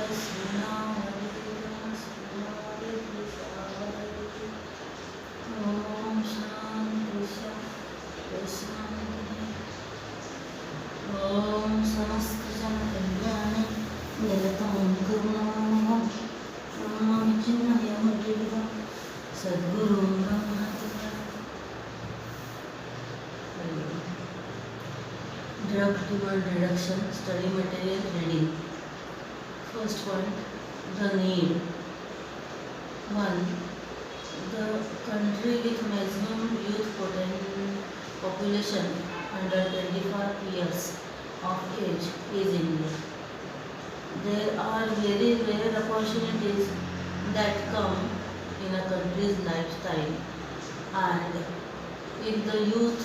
Om Shanti Shanti Om Sanskritam Kalyanam Nilatam Gurunam Om Chinnayam Jivam Sadgurum Drug toward reduction study material reading. First point, the need. 1. The country with maximum youth population under 25 years of age is India. There are very rare opportunities that come in a country's lifetime, and if the youth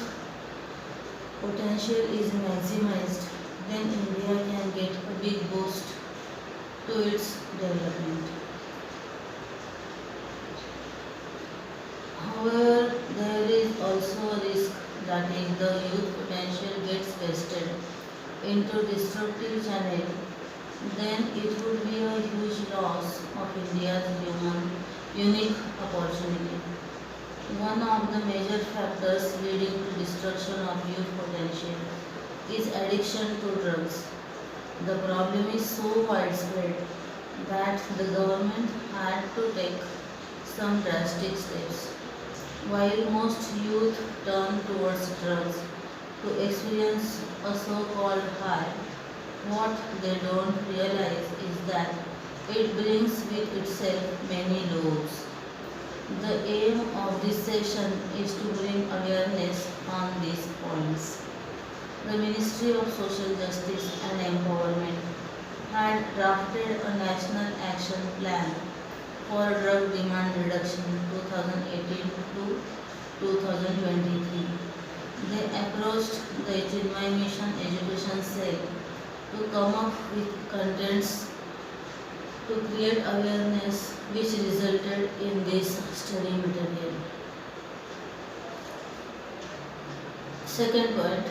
potential is maximized, then India can get a big boost to its development. However, there is also a risk that if the youth potential gets wasted into destructive channel, then it would be a huge loss of India's unique opportunity. One of the major factors leading to destruction of youth potential is addiction to drugs. The problem is so widespread that the government had to take some drastic steps. While most youth turn towards drugs to experience a so-called high, what they don't realize is that it brings with itself many loads. The aim of this session is to bring awareness on these points. The Ministry of Social Justice and Empowerment had drafted a National Action Plan for Drug Demand Reduction 2018 to 2023. They approached the Chinmay Mission Education Cell to come up with contents to create awareness, which resulted in this study material. Second point,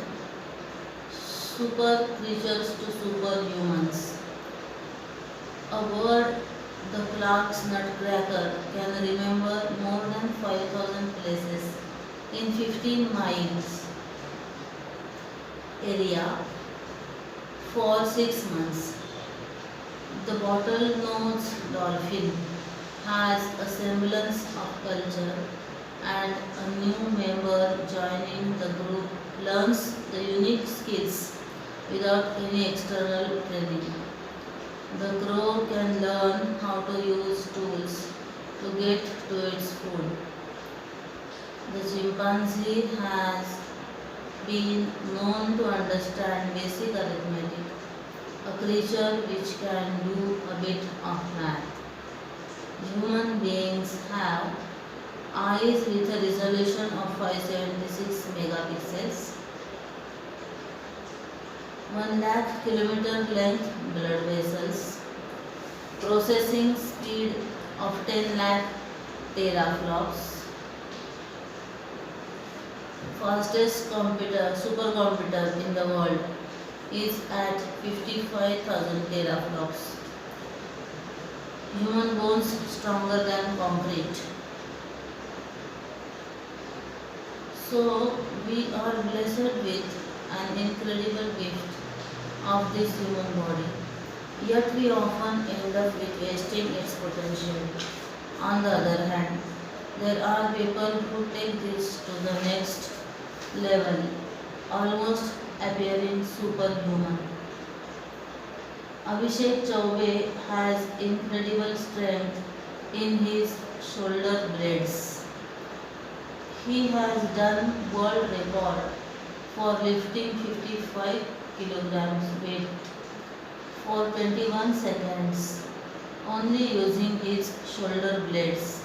super creatures to superhumans. A bird, the Clark's nutcracker, can remember more than 5,000 places in 15 miles area for 6 months. The bottlenose dolphin has a semblance of culture, and a new member joining the group learns the unique skills without any external training. The crow can learn how to use tools to get to its food. The chimpanzee has been known to understand basic arithmetic, a creature which can do a bit of math. Human beings have eyes with a resolution of 576 megapixels, 1 lakh kilometer length blood vessels, processing speed of 10 lakh teraflops, fastest supercomputer in the world is at 55,000 teraflops. Human bones stronger than concrete. So we are blessed with an incredible gift of this human body. Yet we often end up with wasting its potential. On the other hand, there are people who take this to the next level, almost appearing superhuman. Abhishek Chaubey has incredible strength in his shoulder blades. He has done world record for lifting 55 kilograms weight for 21 seconds only using his shoulder blades.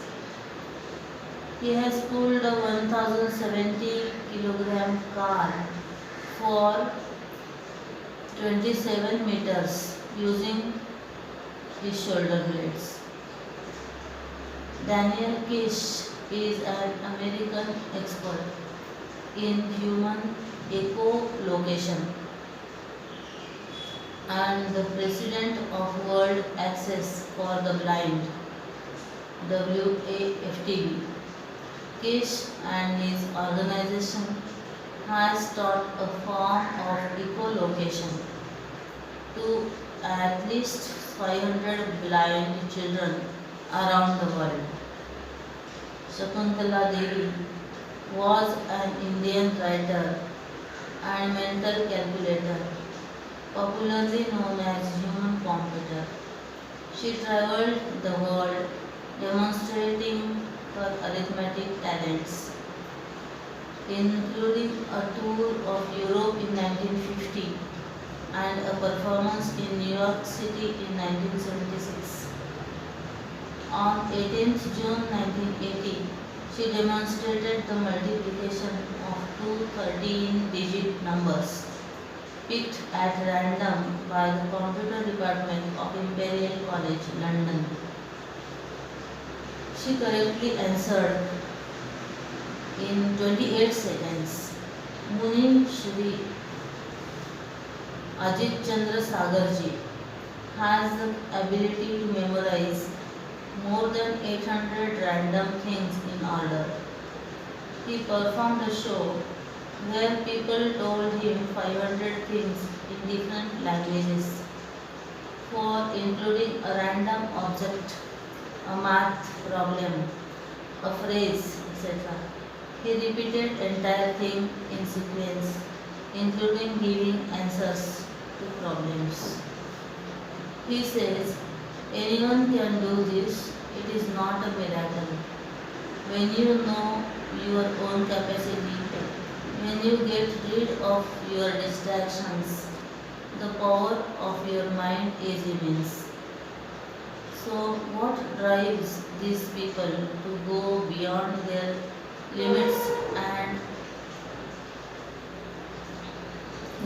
He has pulled a 1070 kilogram car for 27 meters using his shoulder blades. Daniel Kish is an American expert in human echolocation and the president of World for the Blind WAFTB. Kish and his organization has taught a form of echolocation to at least 500 blind children around the world. Shakuntala Devi was an Indian writer and mental calculator, popularly known as human computer. She traveled the world demonstrating her arithmetic talents, including a tour of Europe in 1950 and a performance in New York City in 1976. On 18th June 1980, she demonstrated the multiplication of two 13-digit numbers picked at random by the Computer Department of Imperial College, London. She correctly answered in 28 seconds. Munim Shri Ajit Chandra Sagarji has the ability to memorize more than 800 random things in order. He performed a show where people told him 500 things in different languages, for including a random object, a math problem, a phrase, etc. He repeated entire thing in sequence, including giving answers to problems. He says, anyone can do this, it is not a miracle. When you know your own capacity, when you get rid of your distractions, the power of your mind is immense. So, what drives these people to go beyond their limits and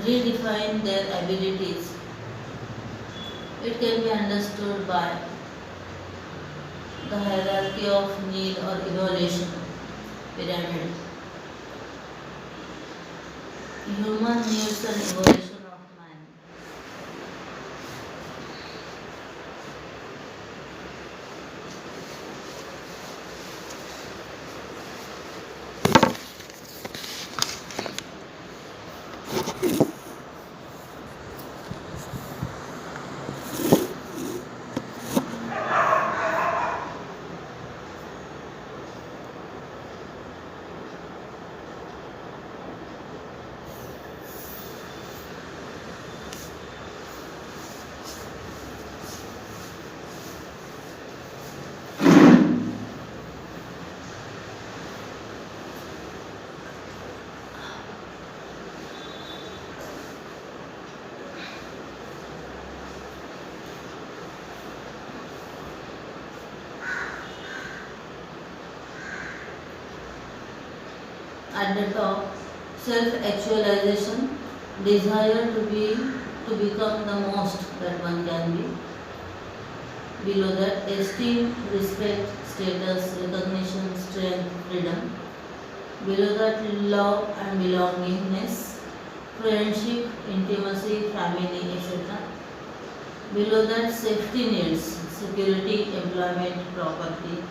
redefine their abilities? It can be understood by the hierarchy of need or evolution pyramid. Human needs and evolution of man. At the top, self-actualization, desire to become the most that one can be. Below that, esteem, respect, status, recognition, strength, freedom. Below that, love and belongingness, friendship, intimacy, family, etc. Below that, safety needs, security, employment, property,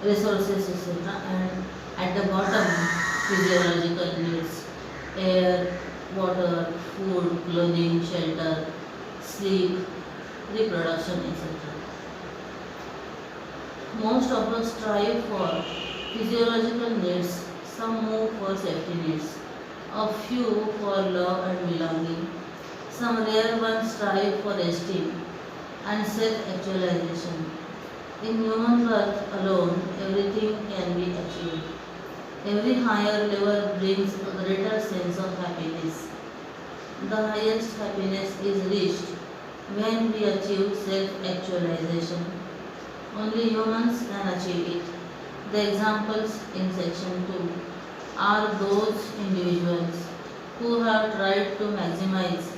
resources, etc. And at the bottom, physiological needs, air, water, food, clothing, shelter, sleep, reproduction, etc. Most of us strive for physiological needs, some move for safety needs, a few for love and belonging, some rare ones strive for esteem and self-actualization. In human birth alone, everything can be achieved. Every higher level brings a greater sense of happiness. The highest happiness is reached when we achieve self-actualization. Only humans can achieve it. The examples in section 2 are those individuals who have tried to maximize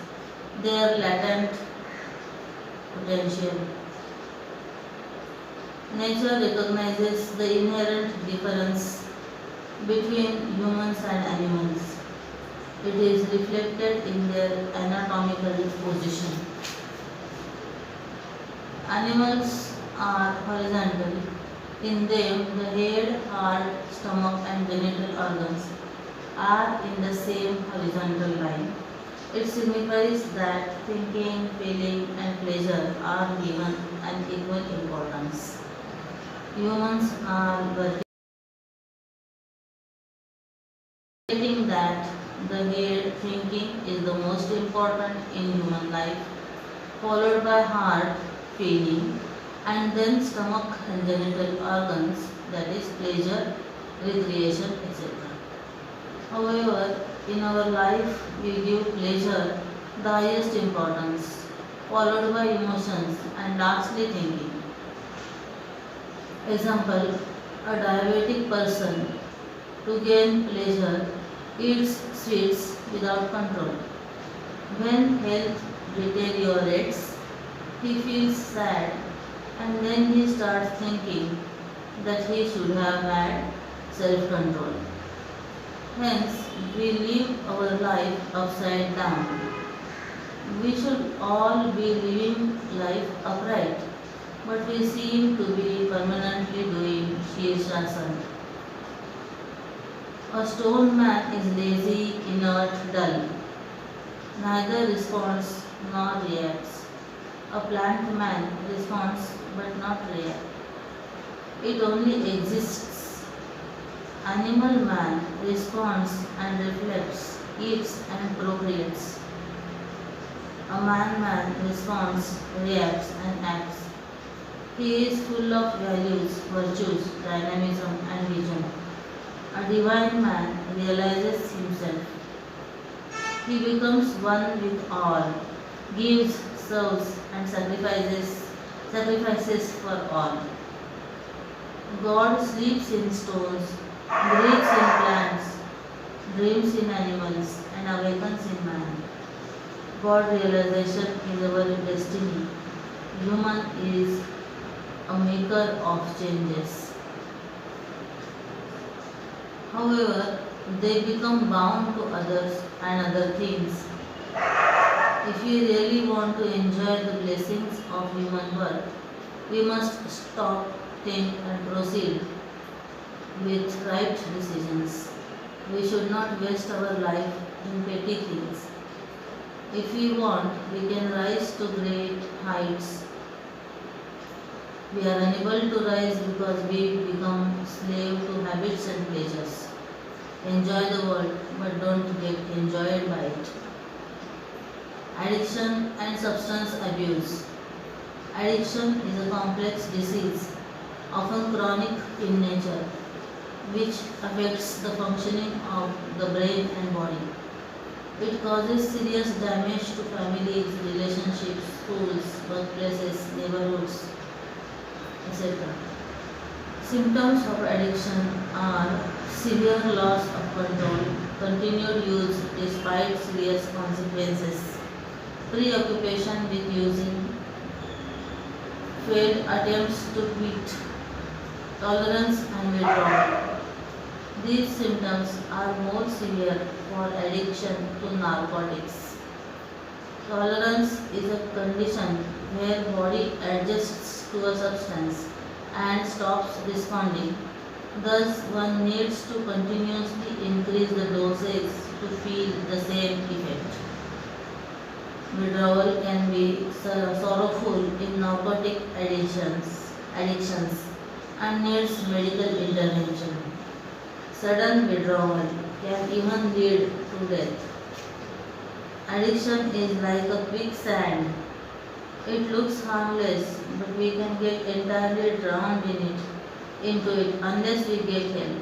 their latent potential. Nature recognizes the inherent difference between humans and animals. It is reflected in their anatomical position. Animals are horizontal. In them, the head, heart, stomach, and genital organs are in the same horizontal line. It signifies that thinking, feeling, and pleasure are given an equal importance. Humans are stating that the head thinking is the most important in human life, followed by heart feeling, and then stomach and genital organs, that is pleasure, recreation, etc. However, in our life we give pleasure the highest importance, followed by emotions and lastly thinking. Example, a diabetic person to gain pleasure eats sweets without control. When health deteriorates, he feels sad and then he starts thinking that he should have had self control. Hence, we live our life upside down. We should all be living life upright, but we seem to be permanently doing Shirshasana. A stone man is lazy, inert, dull. Neither responds nor reacts. A plant man responds but not reacts. It only exists. Animal man responds and reflects, eats and procreates. A man responds, reacts and acts. He is full of values, virtues, dynamism and vision. A divine man realizes himself. He becomes one with all, gives, serves and sacrifices for all. God sleeps in stones, breathes in plants, dreams in animals and awakens in man. God realization is our destiny. Human is a maker of changes. However, they become bound to others and other things. If we really want to enjoy the blessings of human birth, we must stop, think and proceed with right decisions. We should not waste our life in petty things. If we want, we can rise to great heights. We are unable to rise because we become slave to habits and pleasures. Enjoy the world, but don't get enjoyed by it. Addiction and substance abuse. Addiction is a complex disease, often chronic in nature, which affects the functioning of the brain and body. It causes serious damage to families, relationships, schools, workplaces, neighborhoods, etc. Symptoms of addiction are severe loss of control, continued use despite serious consequences, preoccupation with using, failed attempts to quit, tolerance and withdrawal. These symptoms are more severe for addiction to narcotics. Tolerance is a condition where body adjusts to a substance and stops responding. Thus, one needs to continuously increase the dosage to feel the same effect. Withdrawal can be sorrowful in narcotic addictions and needs medical intervention. Sudden withdrawal can even lead to death. Addiction is like a quicksand. It looks harmless, but we can get entirely drowned into it unless we get help.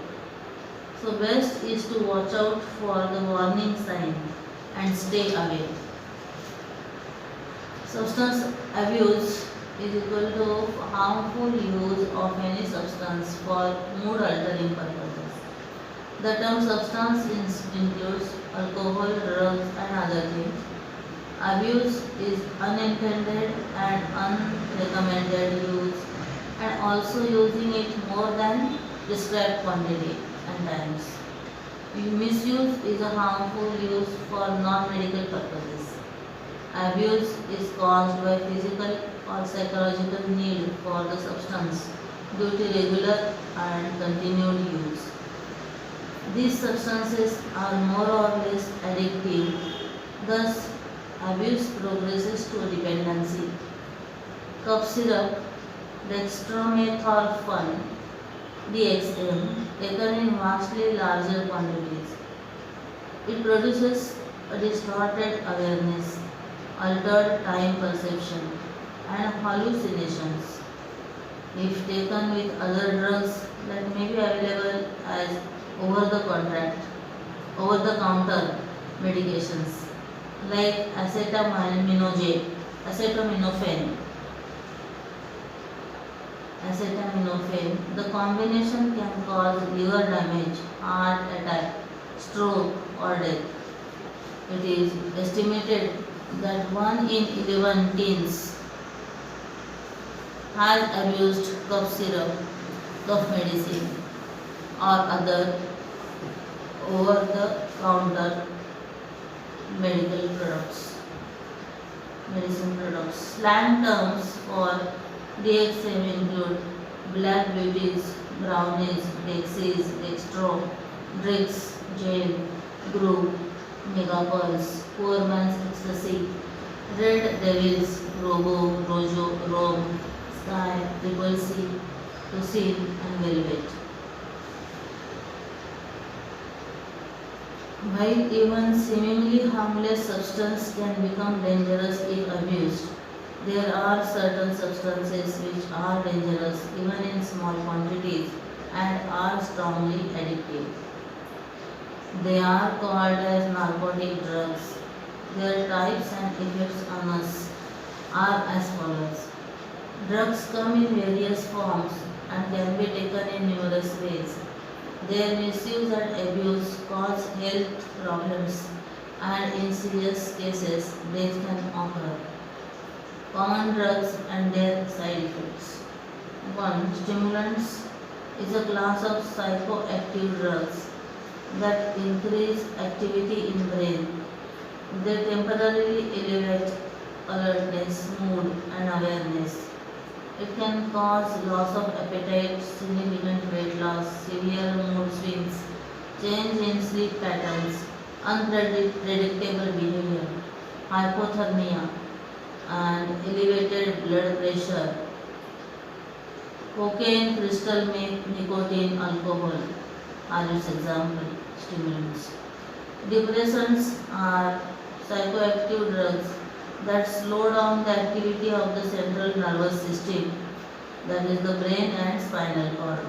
So best is to watch out for the warning sign and stay away. Substance abuse is equal to harmful use of any substance for mood altering purposes. The term substance includes alcohol, drugs and other things. Abuse is unintended and unrecommended use and also using it more than prescribed quantity and times. Misuse is a harmful use for non-medical purposes. Abuse is caused by physical or psychological need for the substance due to regular and continued use. These substances are more or less addictive, thus, abuse progresses to dependency. Cough syrup, dextromethorphan, DXM, taken in vastly larger quantities. It produces a distorted awareness, altered time perception, and hallucinations. If taken with other drugs that may be available as over the contract, over the counter medications like acetaminophen, acetaminophen, the combination can cause liver damage, heart attack, stroke, or death. It is estimated that 1 in 11 teens has abused cough syrup, cough medicine, or other over the counter medical products, medicine products. Slang terms for DXM include black beauties, brownies, dexies, dextro, Drix, gel, group, megapearls, poor man's ecstasy, red devils, robo, rojo, rome, sky, triple C, Lucille, and velvet. While even seemingly harmless substance can become dangerous if abused, there are certain substances which are dangerous even in small quantities and are strongly addictive. They are called as narcotic drugs. Their types and effects on us are as follows. Drugs come in various forms and can be taken in numerous ways. Their misuse and abuse cause health problems and in serious cases death can occur. Common drugs and their side effects. 1. Stimulants is a class of psychoactive drugs that increase activity in brain. They temporarily elevate alertness, mood, and awareness. It can cause loss of appetite, significant weight loss, severe mood swings, change in sleep patterns, unpredictable behavior, hypothermia, and elevated blood pressure. Cocaine, crystal meth, nicotine, alcohol are its example stimulants. Depressants are psychoactive drugs that slow down the activity of the central nervous system, that is the brain and spinal cord,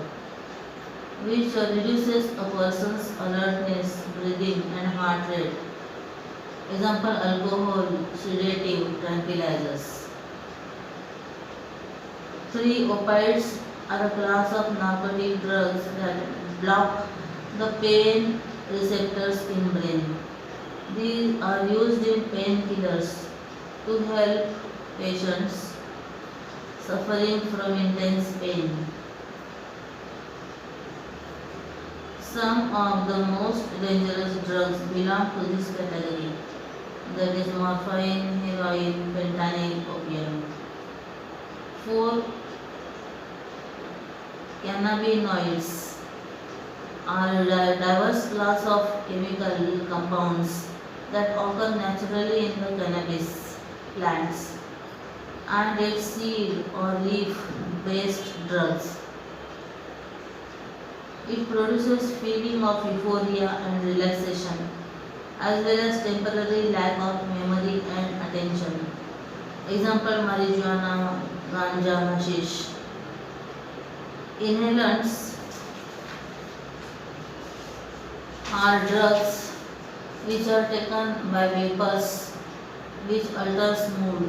which reduces a person's alertness, breathing, and heart rate. Example, alcohol, sedative, tranquilizers. 3. Opiates are a class of narcotic drugs that block the pain receptors in brain. These are used in painkillers to help patients suffering from intense pain. Some of the most dangerous drugs belong to this category, that is morphine, heroin, fentanyl, opium. 4. Cannabinoids are a diverse class of chemical compounds that occur naturally in the cannabis plants and its seed or leaf based drugs. It produces feeling of euphoria and relaxation as well as temporary lack of memory and attention. Example, marijuana, ganja, hashish. Inhalants are drugs which are taken by vapors which alters mood.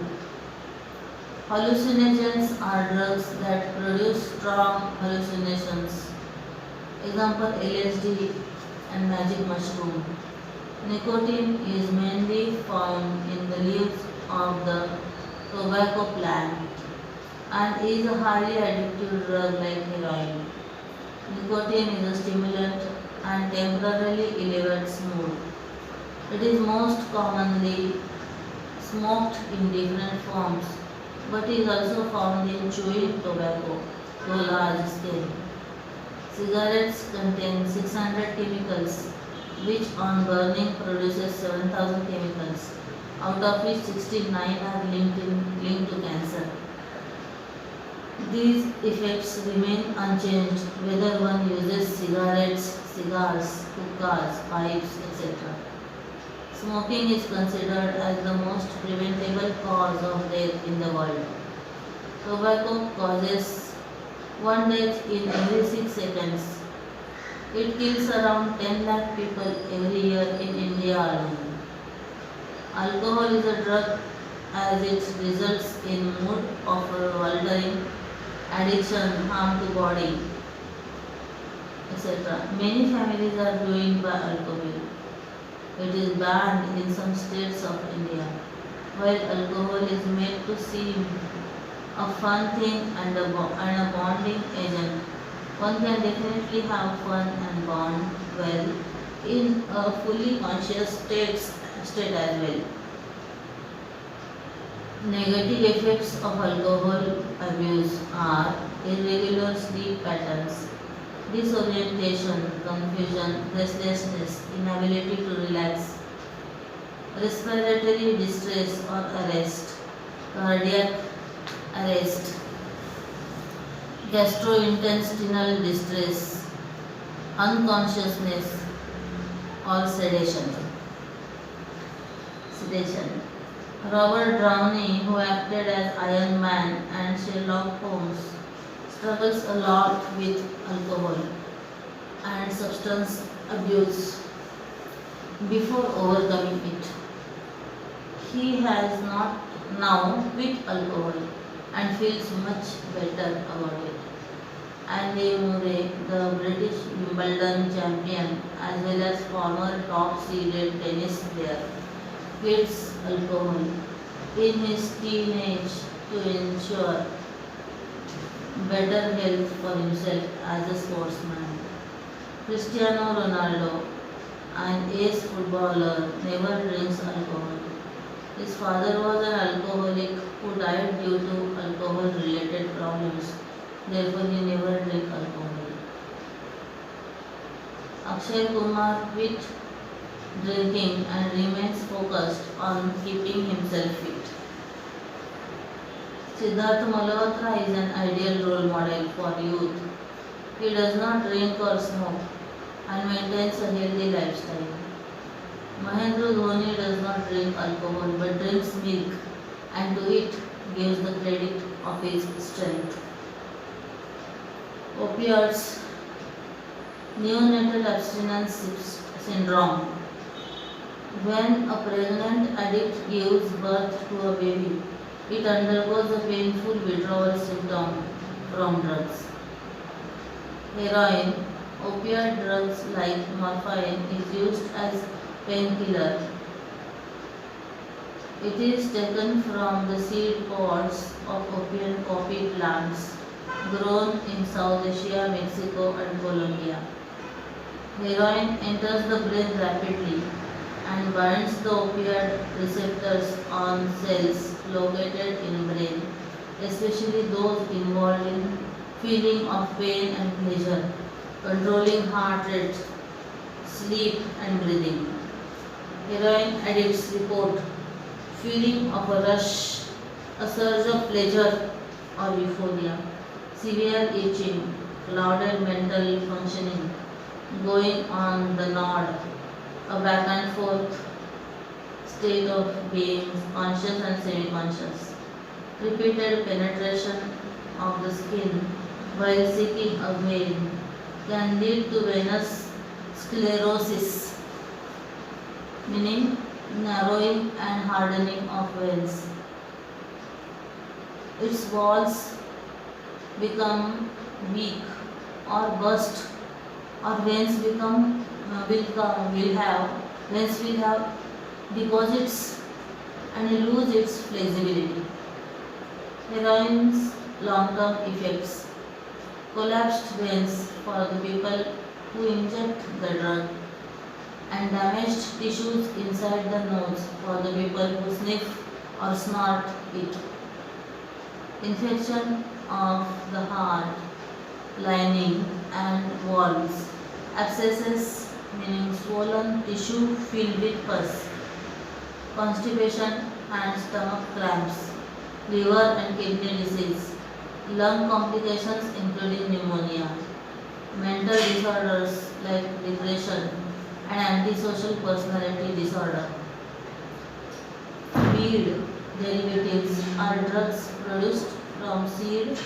Hallucinogens are drugs that produce strong hallucinations. Example, LSD and magic mushroom. Nicotine is mainly found in the leaves of the tobacco plant and is a highly addictive drug like heroin. Nicotine is a stimulant and temporarily elevates mood. It is most commonly smoked in different forms, but is also found in chewing tobacco to a large scale. Cigarettes contain 600 chemicals, which on burning produces 7,000 chemicals, out of which 69 are linked to cancer. These effects remain unchanged whether one uses cigarettes, cigars, hookahs, pipes, etc. Smoking is considered as the most preventable cause of death in the world. Tobacco causes one death in every 6 seconds. It kills around 10 lakh people every year in India alone. Alcohol is a drug as it results in mood altering, addiction, harm to body, etc. Many families are ruined by alcohol. It is banned in some states of India. While alcohol is made to seem a fun thing and a bonding agent, one can definitely have fun and bond well in a fully conscious state as well. Negative effects of alcohol abuse are irregular sleep patterns, disorientation, confusion, restlessness, inability to relax, respiratory distress or arrest, cardiac arrest, gastrointestinal distress, unconsciousness or sedation. Sedation. Robert Downey, who acted as Iron Man and Sherlock Holmes, struggles a lot with alcohol and substance abuse before overcoming it. He has not now quit alcohol and feels much better about it. Andy Murray, the British Wimbledon champion as well as former top-seeded tennis player, quits alcohol in his teenage to ensure better health for himself as a sportsman. Cristiano Ronaldo, an ace footballer, never drinks alcohol. His father was an alcoholic who died due to alcohol-related problems. Therefore, he never drank alcohol. Akshay Kumar quit drinking and remains focused on keeping himself fit. Siddharth Malhotra is an ideal role model for youth. He does not drink or smoke and maintains a healthy lifestyle. Mahendra Dhoni does not drink alcohol but drinks milk and to it gives the credit of his strength. Opioids, neonatal abstinence syndrome. When a pregnant addict gives birth to a baby, it undergoes a painful withdrawal symptom from drugs. Heroin, opioid drugs like morphine is used as painkiller. It is taken from the seed pods of opium poppy plants grown in South Asia, Mexico and Colombia. Heroin enters the brain rapidly and binds the opioid receptors on cells located in brain, especially those involved in feeling of pain and pleasure, controlling heart rate, sleep and breathing. Heroin addicts report feeling of a rush, a surge of pleasure or euphoria, severe itching, clouded mental functioning, going on the nod, a back and forth state of being conscious and semi-conscious, repeated penetration of the skin while seeking a vein can lead to venous sclerosis, meaning narrowing and hardening of veins. Its walls become weak or burst, or veins will have deposits and lose its flexibility. Heroin's long-term effects: collapsed veins for the people who inject the drug, and damaged tissues inside the nose for the people who sniff or snort it. Infection of the heart lining and walls. Abscesses meaning swollen tissue filled with pus. Constipation and stomach cramps. Liver and kidney disease. Lung complications including pneumonia. Mental disorders like depression and antisocial personality disorder. Weed derivatives are drugs produced from seed,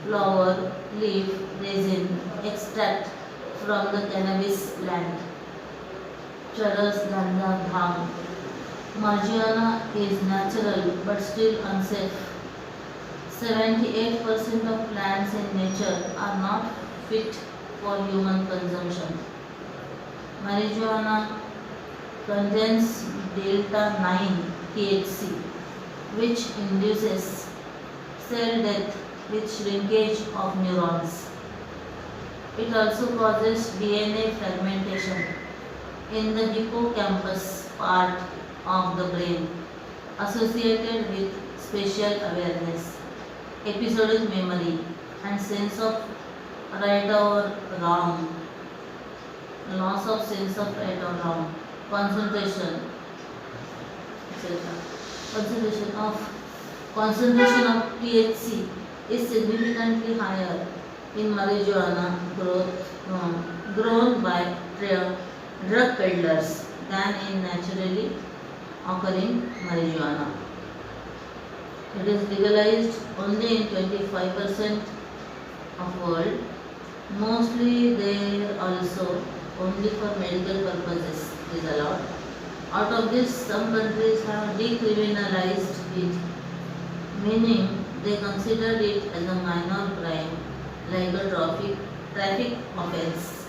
flower, leaf, resin, extract from the cannabis plant. Charas, ganja, bhang. Marijuana is natural but still unsafe. 78% of plants in nature are not fit for human consumption. Marijuana contains delta 9 THC, which induces cell death with shrinkage of neurons. It also causes DNA fragmentation in the hippocampus part of the brain associated with spatial awareness, episodic memory, and sense of right or wrong, loss of sense of right or wrong, concentration, etc. Concentration of THC is significantly higher in marijuana grown by drug peddlers than in naturally occurring marijuana. It is legalized only in 25% of world. Mostly there also only for medical purposes is allowed. Out of this, some countries have decriminalized it, meaning they consider it as a minor crime like a traffic offense.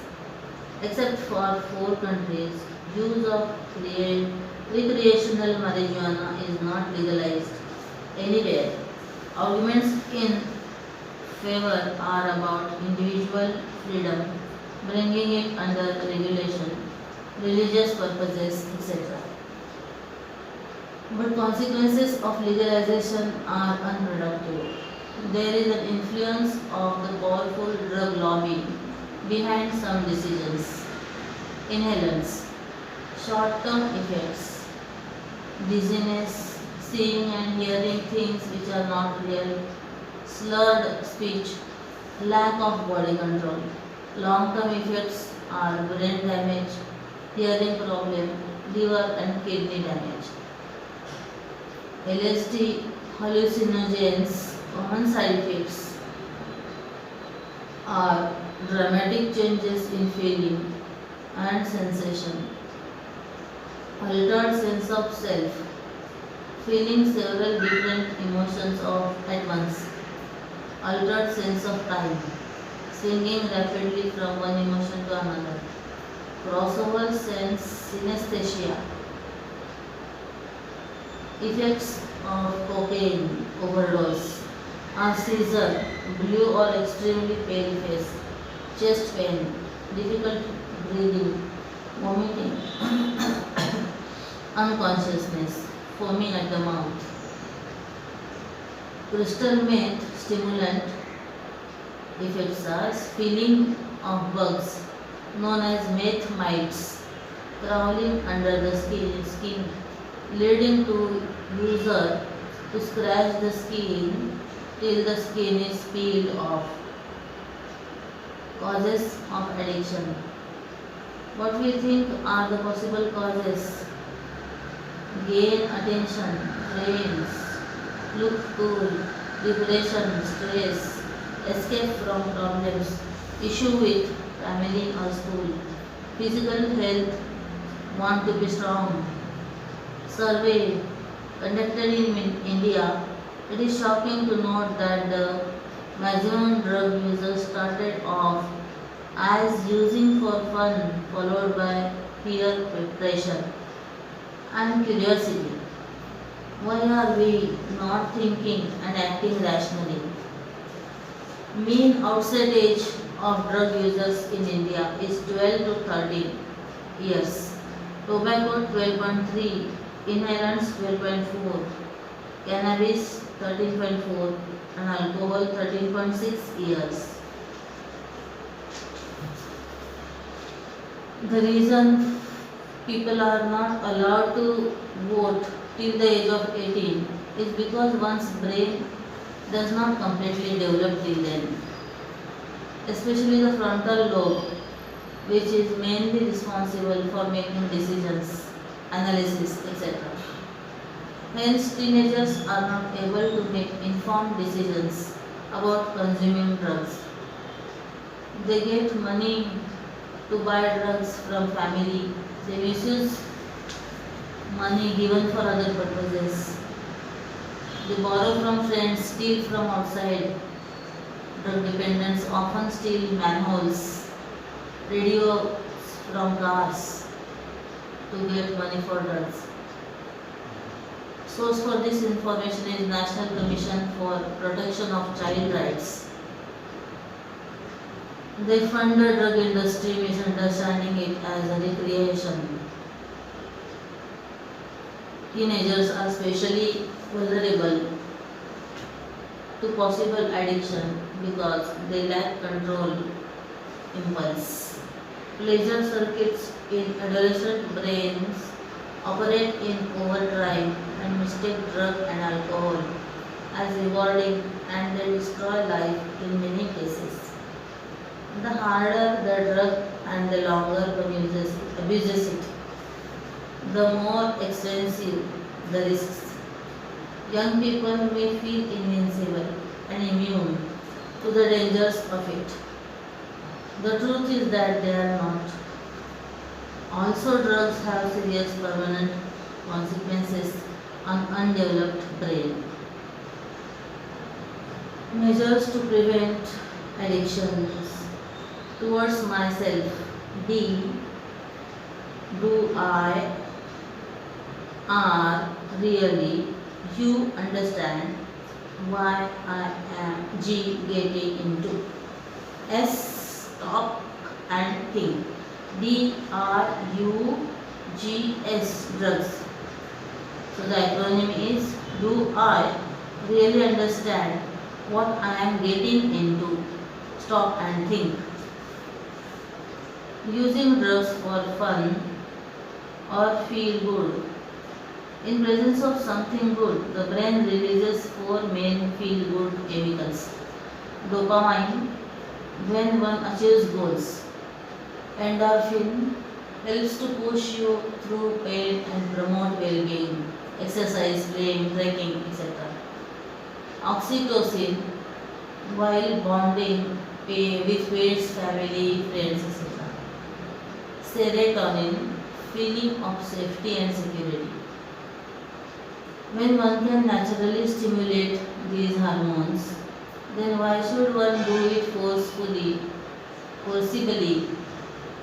Except for 4 countries, use of recreational marijuana is not legalized anywhere. Arguments in favor are about individual freedom, bringing it under regulation, religious purposes, etc. But consequences of legalization are unproductive. There is an influence of the powerful drug lobby behind some decisions. Inhalants, short-term effects, dizziness, seeing and hearing things which are not real, slurred speech, lack of body control. Long-term effects are brain damage, hearing problem, liver and kidney damage. LSD, hallucinogens, common side effects are dramatic changes in feeling and sensation, altered sense of self, feeling several different emotions at once, altered sense of time, swinging rapidly from one emotion to another, crossover sense synesthesia, effects of cocaine overdose are seizure, blue or extremely pale face, chest pain, difficult breathing, vomiting, unconsciousness, foaming at the mouth. Crystal meth stimulant effects are feeling of bugs known as meth mites crawling under the skin leading to user to scratch the skin till the skin is peeled off. Causes of addiction. What we think are the possible causes? Gain attention, friends, look cool, depression, stress, escape from problems, issue with family or school, physical health, want to be strong. Survey conducted in India, it is shocking to note that the maximum drug users started off as using for fun, followed by peer pressure and curiosity. Why are we not thinking and acting rationally? Mean outset age of drug users in India is 12 to 13 years. Tobacco 12.3, inhalants 12.4, cannabis 13.4 and alcohol 13.6 years. The reason people are not allowed to vote till the age of 18 is because one's brain does not completely develop till then, especially the frontal lobe, which is mainly responsible for making decisions, analysis, etc. Hence, teenagers are not able to make informed decisions about consuming drugs. They get money to buy drugs from family. They misuse money given for other purposes. They borrow from friends, steal from outside. Drug dependents often steal manholes, radios from cars to get money for drugs. Source for this information is National Commission for Protection of Child Rights. They fund the drug industry, misunderstanding it as a recreation. Teenagers are especially vulnerable to possible addiction because they lack control impulse. Pleasure circuits in adolescent brains operate in overdrive and mistake drug and alcohol as rewarding, and they destroy life in many cases. The harder the drug and the longer one abuses it, the more extensive the risks. Young people may feel invincible and immune to the dangers of it. The truth is that they are not. Also, drugs have serious permanent consequences on undeveloped brain. Measures to prevent addictions. Towards myself. D. Do I are really you understand why I am G getting into S stop and think DRUGS drugs. So the acronym is Do I really understand what I am getting into? Stop and think. Using drugs for fun or feel good. In presence of something good, the brain releases four main feel good chemicals. Dopamine, when one achieves goals. Endorphin helps to push you through pain and promote well-being, exercise, playing, trekking, etc. Oxytocin, while bonding with pets, family, friends, etc. Serotonin, feeling of safety and security. When one can naturally stimulate these hormones, then why should one do it forcibly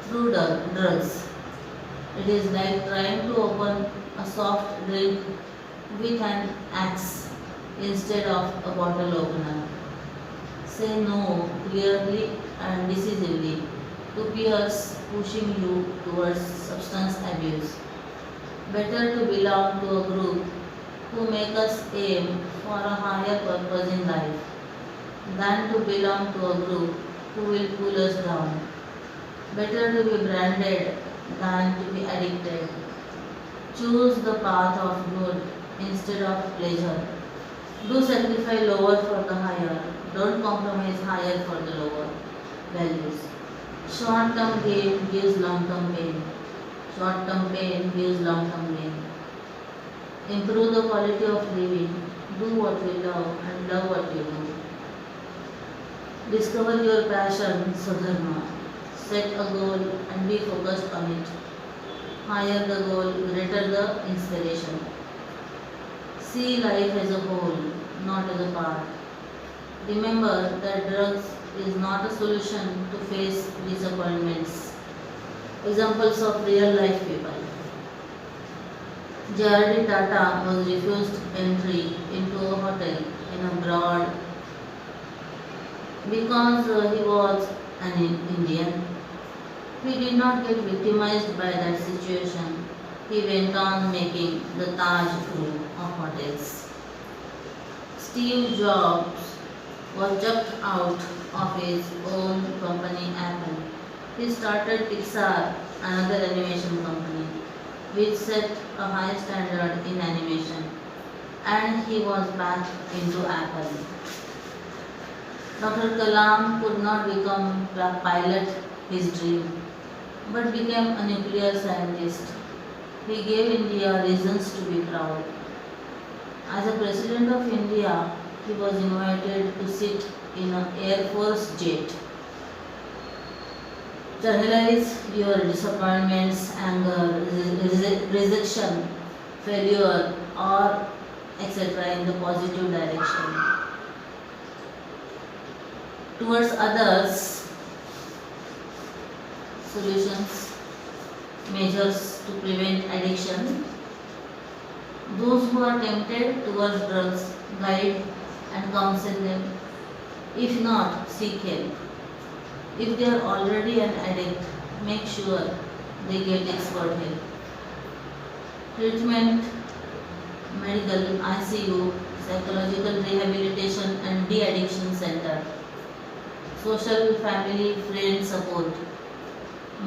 through drugs? It is like trying to open a soft drink with an axe instead of a bottle opener. Say no clearly and decisively to peers pushing you towards substance abuse. Better to belong to a group who make us aim for a higher purpose in life than to belong to a group who will pull us down. Better to be branded than to be addicted. Choose the path of good instead of pleasure. Do sacrifice lower for the higher. Don't compromise higher for the lower values. Short-term gain gives long-term pain. Short-term pain gives long-term gain. Improve the quality of living. Do what you love and love what you do. Discover your passion, Sadharma. Set a goal and be focused on it. Higher the goal, greater the inspiration. See life as a whole, not as a part. Remember that drugs is not a solution to face disappointments. Examples of real life people. J.R.D. Tata was refused entry into a hotel in abroad because he was an Indian. He did not get victimized by that situation. He went on making the Taj Group of hotels. Steve Jobs was chucked out of his own company Apple. He started Pixar, another animation company, which set a high standard in animation, and he was back into Apple. Dr. Kalam could not become a pilot, his dream, but became a nuclear scientist. He gave India reasons to be proud. As a President of India, he was invited to sit in an Air Force jet. Channelize your disappointments, anger, rejection, failure, or etc. in the positive direction. Towards others, solutions, measures to prevent addiction. Those who are tempted towards drugs, guide and counsel them. If not, seek help. If they are already an addict, make sure they get expert help. Treatment, medical, ICU, psychological rehabilitation and de-addiction center. Social, family, friend support.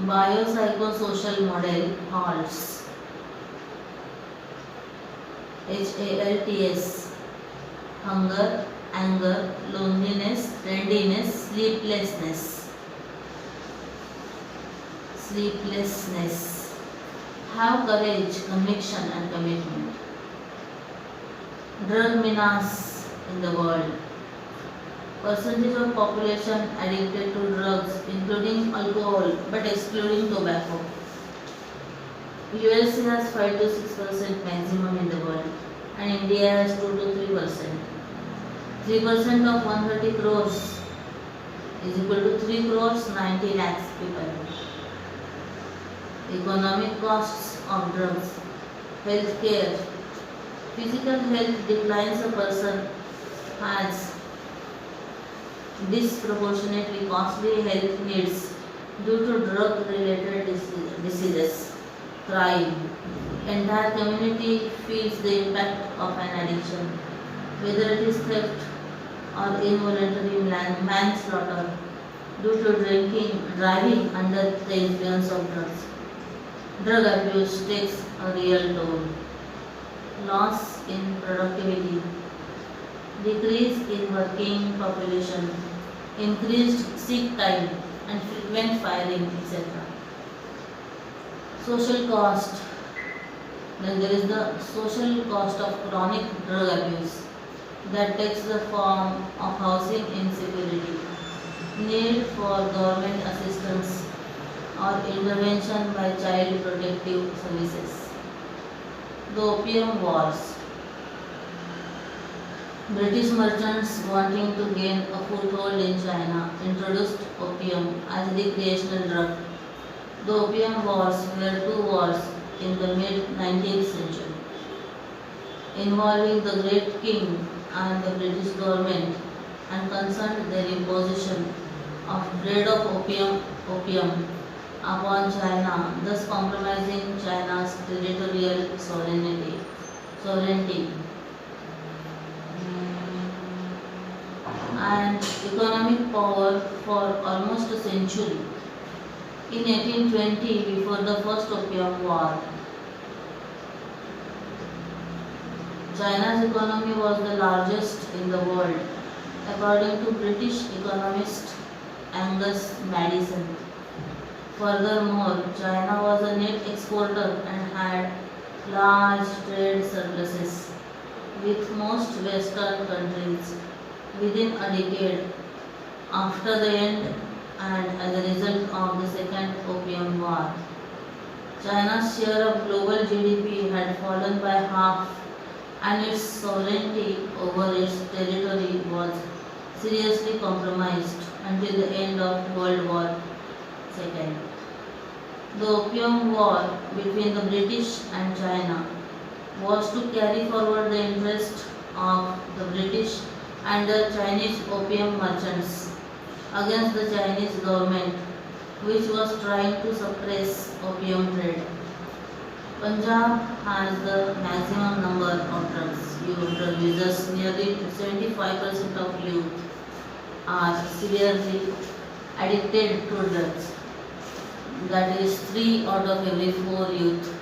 Biopsychosocial model, HALTS. HALTS. Hunger, anger, loneliness, readiness, sleeplessness. Have courage, conviction and commitment. Drug menace in the world. Percentage of population addicted to drugs including alcohol but excluding tobacco. USA has 5 to 6% maximum in the world and India has 2 to 3%. 3% of 130 crores is equal to 3 crores 90 lakhs people. Economic costs of drugs. Healthcare. Physical health declines a person has disproportionately costly health needs due to drug related diseases. Crime. Entire community feels the impact of an addiction, whether it is theft or involuntary manslaughter due to driving under the influence of drugs. Drug abuse takes a real toll. Loss in productivity, decrease in working population, increased sick time and frequent firing, etc. Social cost. Then there is the social cost of chronic drug abuse that takes the form of housing insecurity, need for government assistance or intervention by child protective services. The Opium Wars. British merchants wanting to gain a foothold in China introduced opium as a recreational drug. The Opium Wars were two wars in the mid-19th century, involving the Great King and the British government and concerned their imposition of trade of opium upon China, thus compromising China's territorial sovereignty and economic power for almost a century. In 1820, before the First Opium War, China's economy was the largest in the world, according to British economist Angus Maddison. Furthermore, China was a net exporter and had large trade surpluses with most Western countries within a decade after the end and as a result of the Second Opium War. China's share of global GDP had fallen by half and its sovereignty over its territory was seriously compromised until the end of World War II. The Opium War between the British and China was to carry forward the interest of the British and the Chinese opium merchants against the Chinese government, which was trying to suppress opium trade. Punjab has the maximum number of drugs. drug users. Nearly 75% of youth are severely addicted to drugs. That is 3 out of every 4 youth.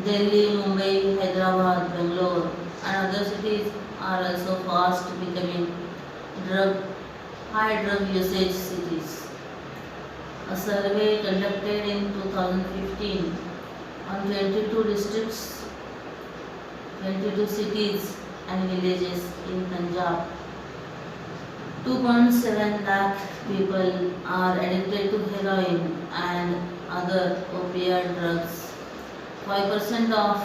Delhi, Mumbai, Hyderabad, Bangalore and other cities are also fast becoming drug high drug usage cities. A survey conducted in 2015 on 22 districts, 22 cities and villages in Punjab. 2.7 lakh people are addicted to heroin and other opioid drugs. 5% of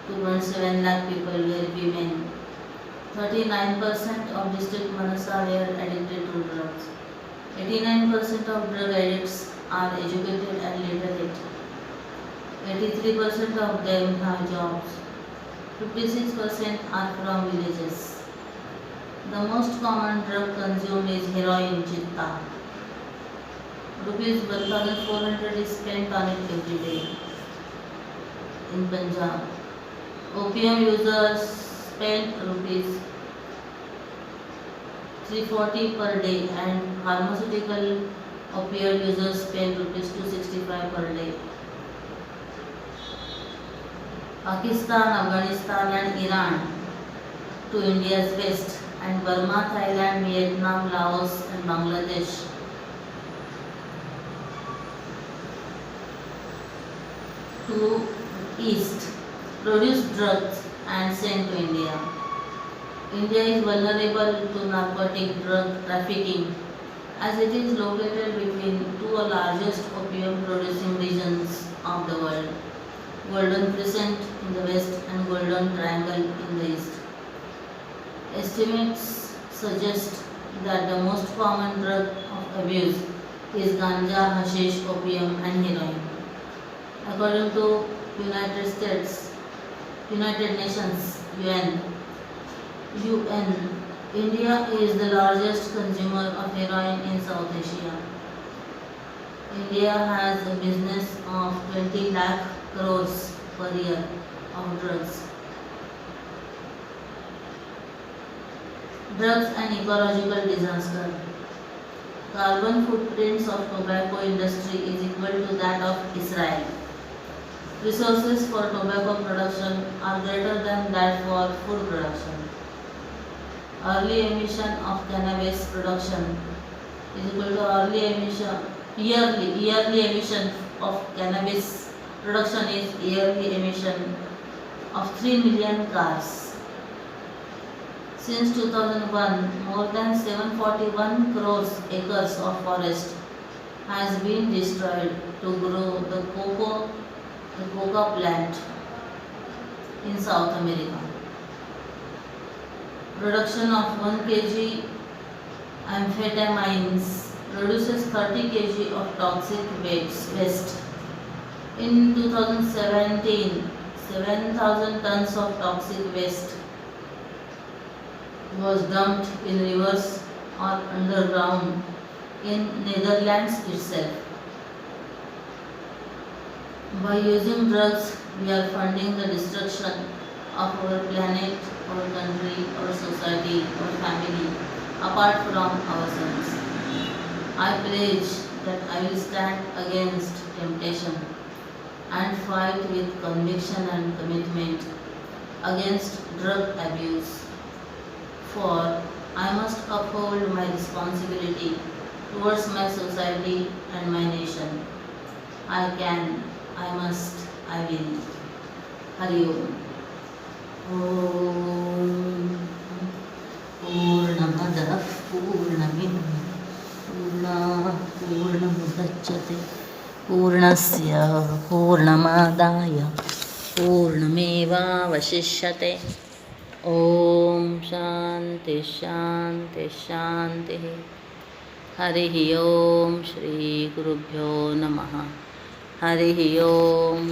2.7 lakh people were women. 39% of district Manasa were addicted to drugs. 89% of drug addicts are educated and literate. 83% of them have jobs. 56% are from villages. The most common drug consumed is heroin chitta. Rupees 1,400 is spent on it every day in Punjab. Opium users spend rupees 340 per day and pharmaceutical opioid users spend rupees 265 per day. Pakistan, Afghanistan and Iran to India's west and Burma, Thailand, Vietnam, Laos and Bangladesh to east produce drugs and send to India. India is vulnerable to narcotic drug trafficking as it is located between two largest opium producing regions of the world, Golden Crescent in the west and Golden Triangle in the east. Estimates suggest that the most common drug of abuse is ganja, hashish, opium and heroin. According to United Nations, UN, India is the largest consumer of heroin in South Asia. India has a business of 20 lakh crores per year of drugs. Drugs and ecological disaster. Carbon footprints of tobacco industry is equal to that of Israel. Resources for tobacco production are greater than that for food production. Early emission of cannabis production is equal to yearly emission of cannabis production is yearly emission of 3 million cars. Since 2001, more than 741 crores acres of forest has been destroyed to grow the coca plant in South America. Production of 1 kg amphetamines produces 30 kg of toxic waste. In 2017, 7,000 tons of toxic waste was dumped in rivers or underground in Netherlands itself. By using drugs, we are funding the destruction of our planet, our country, our society, our family, apart from ourselves. I pledge that I will stand against temptation and fight with conviction and commitment against drug abuse. For I must uphold my responsibility towards my society and my nation. I can, I must, I will. Hari Om. Om Purnamada Purnamidam Purnamudachyate Purnasya Purnamadaya Purnameva Vashishyate. Om Shanti Shanti Shanti. Harihi Om Shri Gurubhyo Namaha. Harihi Om.